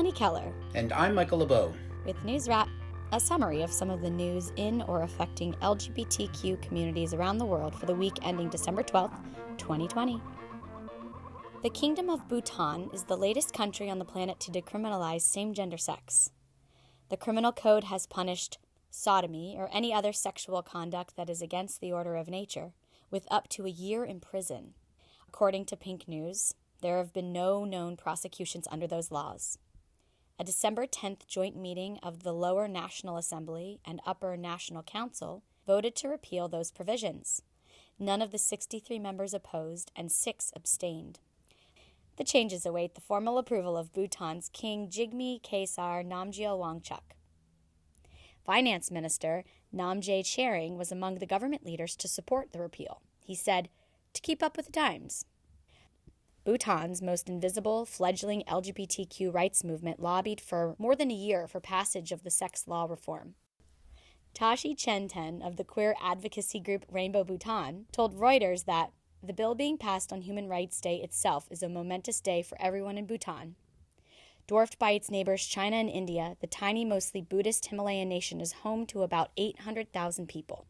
Amy Keller. And I'm Michael LeBeau. With NewsWrap, a summary of some of the news in or affecting LGBTQ communities around the world for the week ending December 12th, 2020. The Kingdom of Bhutan is the latest country on the planet to decriminalize same-gender sex. The criminal code has punished sodomy or any other sexual conduct that is against the order of nature with up to a year in prison. According to Pink News, there have been no known prosecutions under those laws. A December 10th joint meeting of the Lower National Assembly and Upper National Council voted to repeal those provisions. None of the 63 members opposed and 6 abstained. The changes await the formal approval of Bhutan's King Jigme Khesar Namgyel Wangchuk. Finance Minister Namgyel Chering was among the government leaders to support the repeal. He said, "To keep up with the times." Bhutan's most invisible, fledgling LGBTQ rights movement lobbied for more than a year for passage of the sex law reform. Tashi Chenten of the queer advocacy group Rainbow Bhutan told Reuters that the bill being passed on Human Rights Day itself is a momentous day for everyone in Bhutan. Dwarfed by its neighbors China and India, the tiny, mostly Buddhist Himalayan nation is home to about 800,000 people.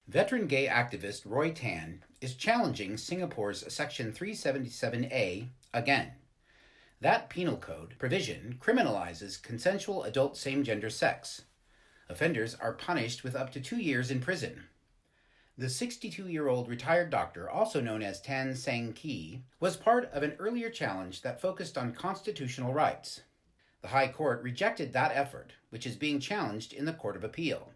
Veteran gay activist Roy Tan is challenging Singapore's Section 377A again. That penal code provision criminalizes consensual adult same-gender sex. Offenders are punished with up to 2 years in prison. The 62-year-old retired doctor, also known as Tan Sang Ki, was part of an earlier challenge that focused on constitutional rights. The High Court rejected that effort, which is being challenged in the Court of Appeal.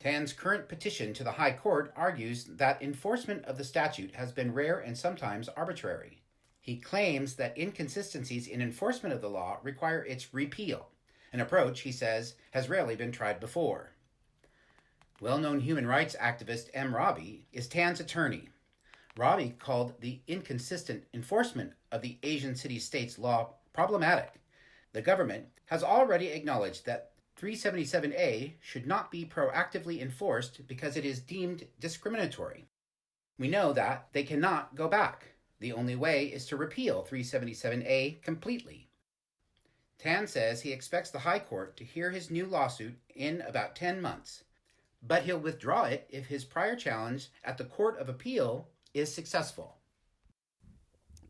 Tan's current petition to the High Court argues that enforcement of the statute has been rare and sometimes arbitrary. He claims that inconsistencies in enforcement of the law require its repeal, an approach, he says, has rarely been tried before. Well-known human rights activist M. Rabi is Tan's attorney. Rabi called the inconsistent enforcement of the Asian city-states law problematic. The government has already acknowledged that 377A should not be proactively enforced because it is deemed discriminatory. We know that they cannot go back. The only way is to repeal 377A completely. Tan says he expects the High Court to hear his new lawsuit in about 10 months, but he'll withdraw it if his prior challenge at the Court of Appeal is successful.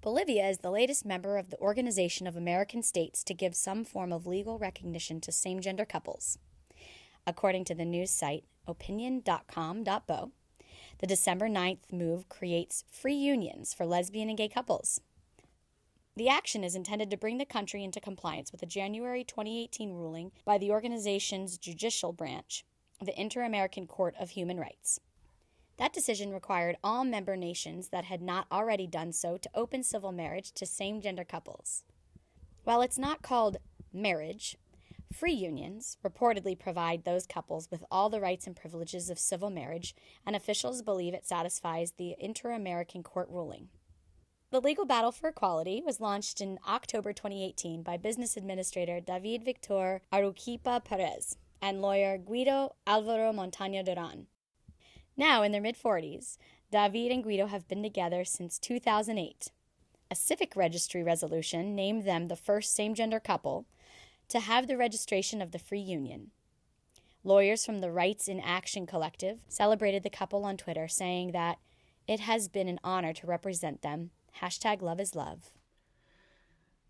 Bolivia is the latest member of the Organization of American States to give some form of legal recognition to same-gender couples. According to the news site opinion.com.bo, the December 9th move creates free unions for lesbian and gay couples. The action is intended to bring the country into compliance with a January 2018 ruling by the organization's judicial branch, the Inter-American Court of Human Rights. That decision required all member nations that had not already done so to open civil marriage to same-gender couples. While it's not called marriage, free unions reportedly provide those couples with all the rights and privileges of civil marriage, and officials believe it satisfies the Inter-American Court ruling. The legal battle for equality was launched in October 2018 by business administrator David Victor Aruquipa Perez and lawyer Guido Alvaro Montaño Duran. Now in their mid-40s, David and Guido have been together since 2008. A civic registry resolution named them the first same-gender couple to have the registration of the free union. Lawyers from the Rights in Action Collective celebrated the couple on Twitter, saying that it has been an honor to represent them. #LoveIsLove.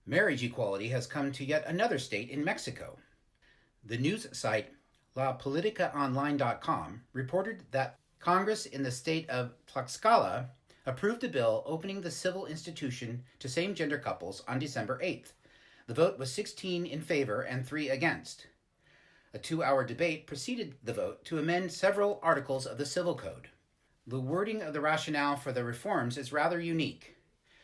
Marriage equality has come to yet another state in Mexico. The news site LaPoliticaOnline.com reported that Congress in the state of Tlaxcala approved a bill opening the civil institution to same-gender couples on December 8th. The vote was 16 in favor and 3 against. A 2-hour debate preceded the vote to amend several articles of the Civil Code. The wording of the rationale for the reforms is rather unique: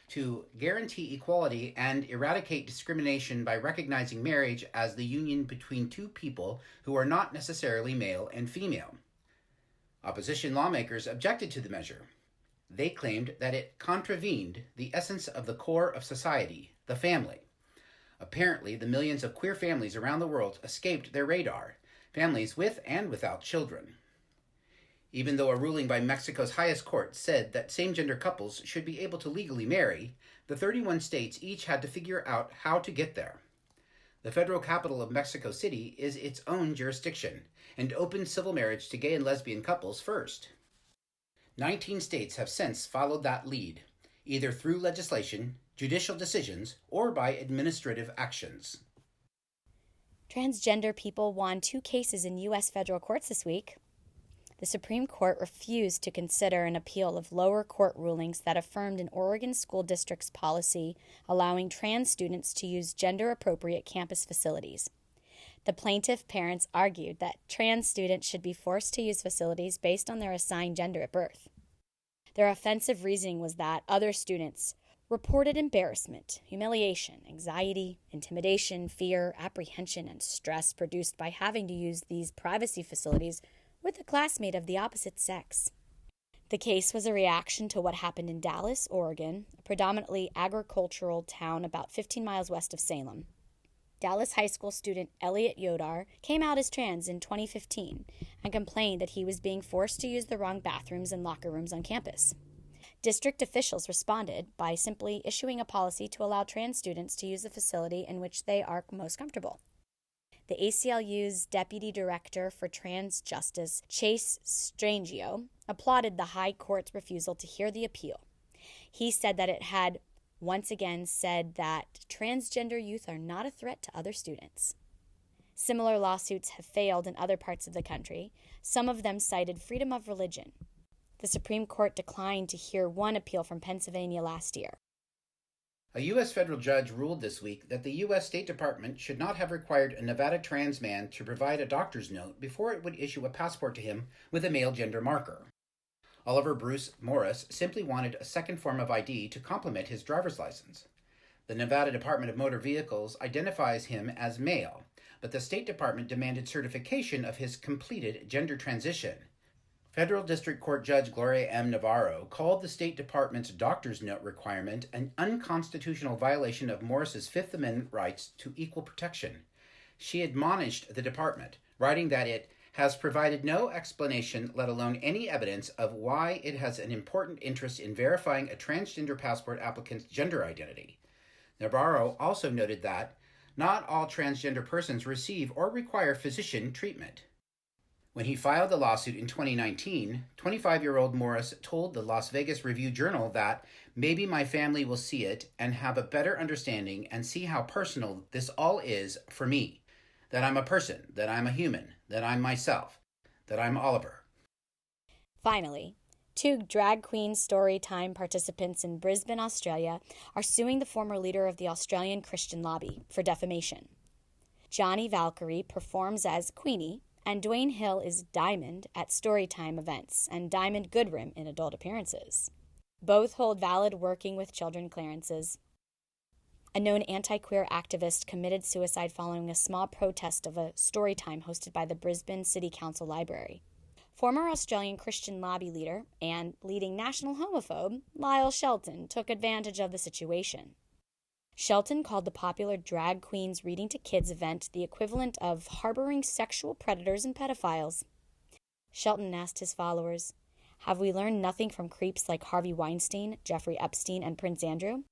to guarantee equality and eradicate discrimination by recognizing marriage as the union between two people who are not necessarily male and female. Opposition lawmakers objected to the measure. They claimed that it contravened the essence of the core of society, the family. Apparently, the millions of queer families around the world escaped their radar, families with and without children. Even though a ruling by Mexico's highest court said that same-gender couples should be able to legally marry, the 31 states each had to figure out how to get there. The federal capital of Mexico City is its own jurisdiction and opened civil marriage to gay and lesbian couples first. 19 states have since followed that lead, either through legislation, judicial decisions, or by administrative actions. Transgender people won 2 cases in U.S. federal courts this week. The Supreme Court refused to consider an appeal of lower court rulings that affirmed an Oregon school district's policy allowing trans students to use gender-appropriate campus facilities. The plaintiff parents argued that trans students should be forced to use facilities based on their assigned gender at birth. Their offensive reasoning was that other students reported embarrassment, humiliation, anxiety, intimidation, fear, apprehension, and stress produced by having to use these privacy facilities with a classmate of the opposite sex. The case was a reaction to what happened in Dallas, Oregon, a predominantly agricultural town about 15 miles west of Salem. Dallas high school student Elliot Yodar came out as trans in 2015 and complained that he was being forced to use the wrong bathrooms and locker rooms on campus. District officials responded by simply issuing a policy to allow trans students to use the facility in which they are most comfortable. The ACLU's Deputy Director for Trans Justice, Chase Strangio, applauded the High Court's refusal to hear the appeal. He said that it had once again said that transgender youth are not a threat to other students. Similar lawsuits have failed in other parts of the country. Some of them cited freedom of religion. The Supreme Court declined to hear one appeal from Pennsylvania last year. A U.S. federal judge ruled this week that the U.S. State Department should not have required a Nevada trans man to provide a doctor's note before it would issue a passport to him with a male gender marker. Oliver Bruce Morris simply wanted a second form of ID to complement his driver's license. The Nevada Department of Motor Vehicles identifies him as male, but the State Department demanded certification of his completed gender transition. Federal District Court Judge Gloria M. Navarro called the State Department's doctor's note requirement an unconstitutional violation of Morris's Fifth Amendment rights to equal protection. She admonished the department, writing that it has provided no explanation, let alone any evidence, of why it has an important interest in verifying a transgender passport applicant's gender identity. Navarro also noted that not all transgender persons receive or require physician treatment. When he filed the lawsuit in 2019, 25-year-old Morris told the Las Vegas Review-Journal that maybe my family will see it and have a better understanding and see how personal this all is for me, that I'm a person, that I'm a human, that I'm myself, that I'm Oliver. Finally, 2 drag queen story time participants in Brisbane, Australia, are suing the former leader of the Australian Christian lobby for defamation. Johnny Valkyrie performs as Queenie, and Dwayne Hill is Diamond at Storytime events and Diamond Goodrim in adult appearances. Both hold valid working with children clearances. A known anti-queer activist committed suicide following a small protest of a storytime hosted by the Brisbane City Council Library. Former Australian Christian lobby leader and leading national homophobe, Lyle Shelton, took advantage of the situation. Shelton called the popular Drag Queens Reading to Kids event the equivalent of harboring sexual predators and pedophiles. Shelton asked his followers, "Have we learned nothing from creeps like Harvey Weinstein, Jeffrey Epstein, and Prince Andrew?"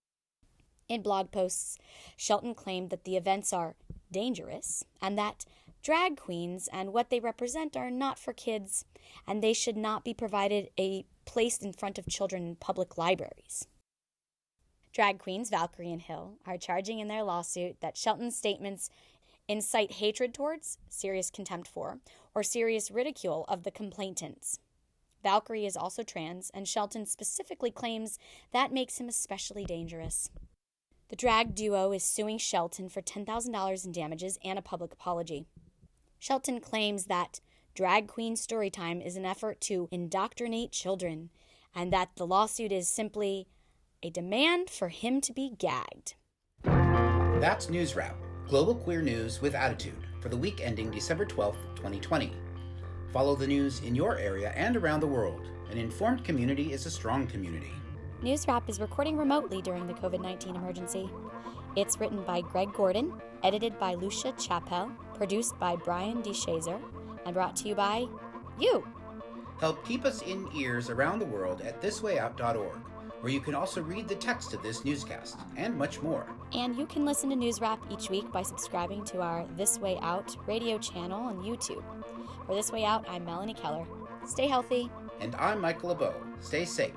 In blog posts, Shelton claimed that the events are dangerous and that drag queens and what they represent are not for kids, and they should not be provided a place in front of children in public libraries. Drag queens Valkyrie and Hill are charging in their lawsuit that Shelton's statements incite hatred towards, serious contempt for, or serious ridicule of the complainants. Valkyrie is also trans, and Shelton specifically claims that makes him especially dangerous. The drag duo is suing Shelton for $10,000 in damages and a public apology. Shelton claims that Drag Queen Storytime is an effort to indoctrinate children, and that the lawsuit is simply a demand for him to be gagged. That's NewsWrap, global queer news with attitude, for the week ending December 12th, 2020. Follow the news in your area and around the world. An informed community is a strong community. NewsWrap is recording remotely during the COVID-19 emergency. It's written by Greg Gordon, edited by Lucia Chappell, produced by Brian DeShazer, and brought to you by you. Help keep us in ears around the world at thiswayout.org, where you can also read the text of this newscast, and much more. And you can listen to NewsWrap each week by subscribing to our This Way Out radio channel on YouTube. For This Way Out, I'm Melanie Keller. Stay healthy. And I'm Michael LeBeau. Stay safe.